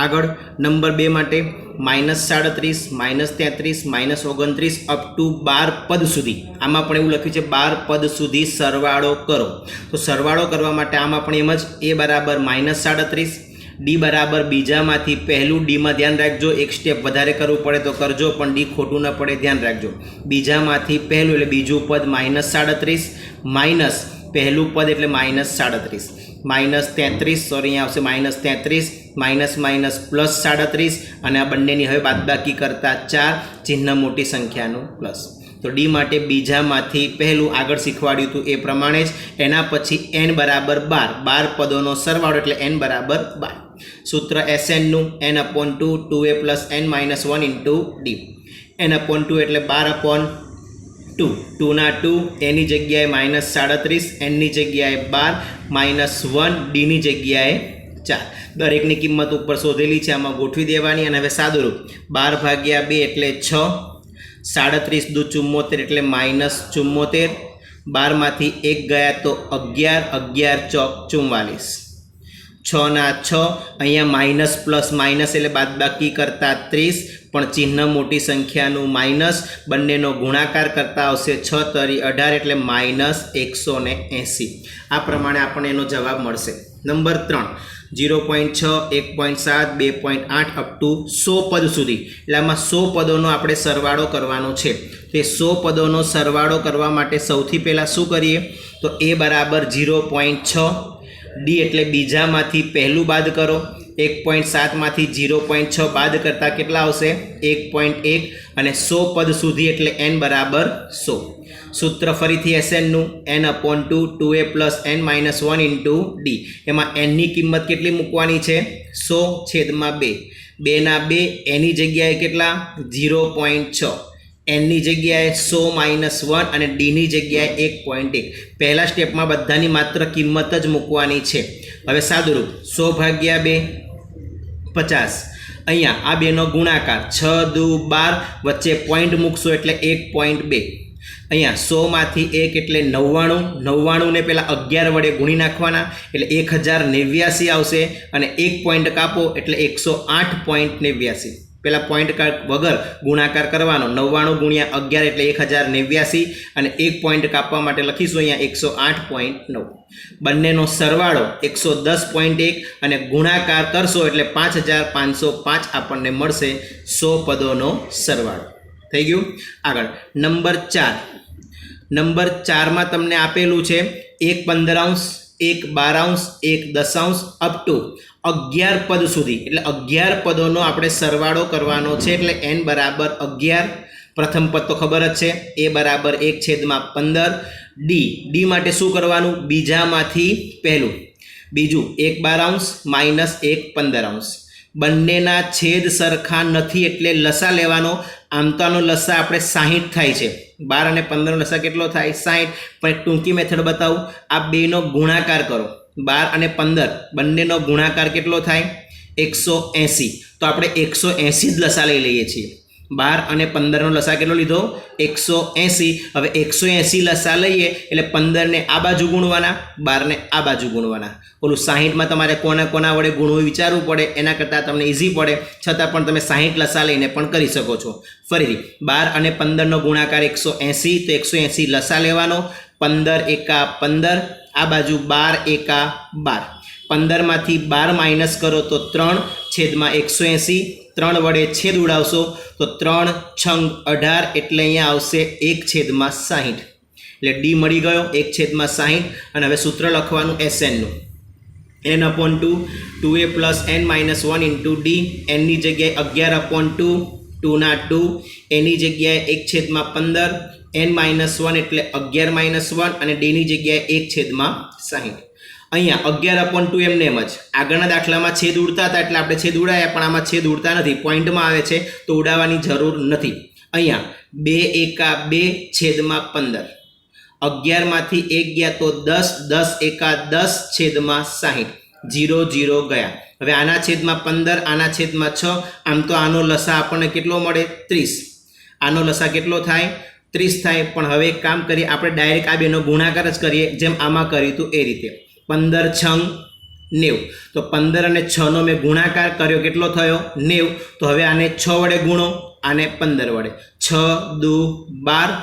આગળ નંબર 2 માટે -37 -33 -29 up to 12 પદ સુધી, આમાં પણ એવું લખ્યું છે 12 પદ સુધી સરવાળો કરો. તો સરવાળો કરવા માટે આમાં પણ એમ જ a બરાબર -37, ડી બરાબર બીજામાંથી પહેલું, ડીમાં ધ્યાન રાખજો એક સ્ટેપ વધારે કરવું પડે તો કરજો, પણ ડી ખોટું ન પડે ધ્યાન રાખજો. બીજામાંથી પહેલું એટલે બીજું પદ -37 માઇનસ પહેલું પદ એટલે -37 -33, સોરી અહીંયા આવશે -33 માઇનસ માઇનસ પ્લસ 37, અને આ બંનેની હવે બાદબાકી કરતા 4, ચિહ્ન મોટી સંખ્યાનું પ્લસ. તો ડી માટે બીજામાંથી પહેલું આગળ શીખવાડ્યું હતું એ પ્રમાણે જ, એના પછી n બરાબર 12 પદોનો સરવાળો એટલે n બરાબર 12. સૂત્ર SNનું n/2 2a + n - 1 into D. n/2 એટલે 12/2, 2 ના 2, એની જગ્યાએ -37, એનની જગ્યાએ 12 -1, ડીની જગ્યાએ 4. દરેકની કિંમત ઉપર શોધેલી છે, આમાં ગોઠવી દેવાની. અને હવે સાદુરૂપ 12/2 એટલે 6, 37 દુ 74 એટલે -74, 12માંથી 1 ગયા તો 11, 11 ચોક 44, 6 ના 6, અહીંયા માઇનસ પ્લસ માઇનસ એટલે બાદબાકી કરતા 30, પણ ચિહ્ન મોટી સંખ્યાનું માઇનસ, બંનેનો ગુણાકાર કરતા આવશે 6 તરી 18 એટલે -180. આ પ્રમાણે આપણને એનો જવાબ મળશે. નંબર 3 0.6, 1.7, 2.8 અપ ટુ 100 પદ સુધી, એટલે આમાં 100 પદોનો આપણે સરવાળો કરવાનો છે. તે 100 પદોનો સરવાળો કરવા માટે સૌથી પહેલાં શું કરીએ તો a બરાબર 0.6, ડી એટલે બીજામાંથી પહેલું બાદ કરો, 1.7 માંથી 0.6 બાદ કરતા કેટલા આવશે 1.1, અને 100 પદ સુધી એટલે n બરાબર 100. સૂત્ર ફરીથી SNનું n/2 2a + n - 1 into D. એમાં nની કિંમત કેટલી મૂકવાની છે 100/2, 2 ના 2, એની જગ્યાએ કેટલા 0.6, એનની જગ્યાએ 100 - 1, અને ડીની જગ્યાએ 1.1. પહેલા સ્ટેપમાં બધાની માત્ર કિંમત જ મૂકવાની છે. હવે સાદુરૂપ 100/2 50, અહીંયા આ બેનો ગુણાકાર 6 દુ 12, વચ્ચે પોઈન્ટ મૂકશો એટલે 1.2. અહીંયા 100 માંથી 1 એટલે 99, 99 ને પહેલાં 11 વડે ગુણી નાખવાના એટલે 1089 આવશે, અને 1 પોઈન્ટ કાપો એટલે 108.89. પહેલાં પોઈન્ટ વગર ગુણાકાર કરવાનો, 99 ગુણ્યા 11 એટલે 1089, અને 1 પોઈન્ટ કાપવા માટે લખીશું અહીંયા 108.9. બંનેનો સરવાળો 110.1, અને ગુણાકાર કરશો એટલે 5505 આપણને મળશે 100 પદોનો સરવાળો. થઈ ગયું. આગળ નંબર 4. નંબર 4માં તમને આપેલું છે 1/15, 1/12, 1/10 અપ ટુ 11 પદ સુધી, એટલે 11 પદોનો આપણે સરવાળો કરવાનો છે. એટલે n બરાબર 11. પ્રથમ પદ તો ખબર જ છે, a બરાબર 1/15. ડી માટે શું કરવાનું બીજામાંથી પહેલું, બીજું 1/12 માઇનસ 1/15. બંનેના છેદ સરખા નથી એટલે લસા લેવાનો. આમ તો આનો લસા આપણે 60 થાય છે, 12 અને 15 લસા કેટલો થાય 60, પણ એક ટૂંકી મેથડ બતાવું. આ બેનો ગુણાકાર કરો, 12 અને 15 બંનેનો ગુણાકાર કેટલો થાય 180. તો આપણે 180 જ લસા લઈ લઈએ છીએ. 12 અને 15નો લસા કેટલો લીધો 180. હવે 180 લસા લઈએ એટલે 15ને આ બાજુ ગુણવાના, 12ને આ બાજુ ગુણવાના. ઓલું 60માં તમારે કોના વડે ગુણવું વિચારવું પડે, એના કરતાં તમને ઇઝી પડે, છતાં પણ તમે 60 લસા લઈને પણ કરી શકો છો. ફરીથી 12 અને 15નો ગુણાકાર 180, તો 180 લસા લેવાનો. 15 એકા 15, આ બાજુ 12 એકા 12. 15માંથી 12 માઇનસ કરો તો 3/180, 3 વડે છેદ ઉડાવશો તો 3 છંગ 18, એટલે અહીંયા આવશે 1/60. એટલે ડી મળી ગયો 1/60. અને હવે સૂત્ર લખવાનું SNનું n/2 2a + n - 1 into D. એનની જગ્યાએ 11/2, 2 ના 2, એની જગ્યાએ 1/15, n - 1 એટલે 11 - 1, અને ડીની જગ્યાએ 1/60. અહીંયા 11/2 એમને એમ જ આગળના દાખલામાં છેદ ઉડતા હતા એટલે આપણે છેદ ઉડાયા, પણ આમાં છેદ ઉડતા નથી, પોઈન્ટમાં આવે છે તો ઉડાવવાની જરૂર નથી. અહીંયા 2 એકા 2/15, 11માંથી 1 ગયા તો 10, 10 એકા 10/60, 0 0 ગયા. હવે આના છેદમાં 15, આના છેદમાં 6, આમ તો આનો લસા આપણને કેટલો મળે 30. આનો લસા કેટલો થાય 30 થાય. પણ હવે એક કામ કરીએ, આપણે ડાયરેક્ટ આ બેનો ગુણાકાર જ કરીએ, જેમ આમાં કર્યું હતું એ રીતે. 15 છંગ 90. તો 15 અને 6નો મેં ગુણાકાર કર્યો, કેટલો થયો? 90. તો હવે આને 6 વડે ગુણો, આને 15 વડે. 6 દુ 12,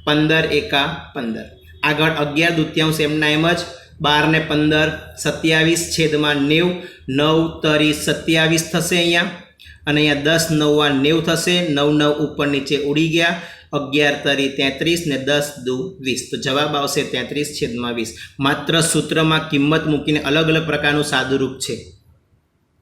15 એકા 15. આગળ 11 દૂત્યાંશ એમના એમ જ, 12 ને 15 27 છેદમાં 90, 9 તરી 27 થશે અહીંયા, અને અહીંયા 10 9 90 થશે, 9 9 ઉપર નીચે ઉડી ગયા, 11 તરી 33 ને 10 દુ 20. તો જવાબ આવશે 33 છેદમાં 20. માત્ર સૂત્રમાં કિંમત મૂકીને અલગ અલગ પ્રકારનું સાદુરૂપ છે.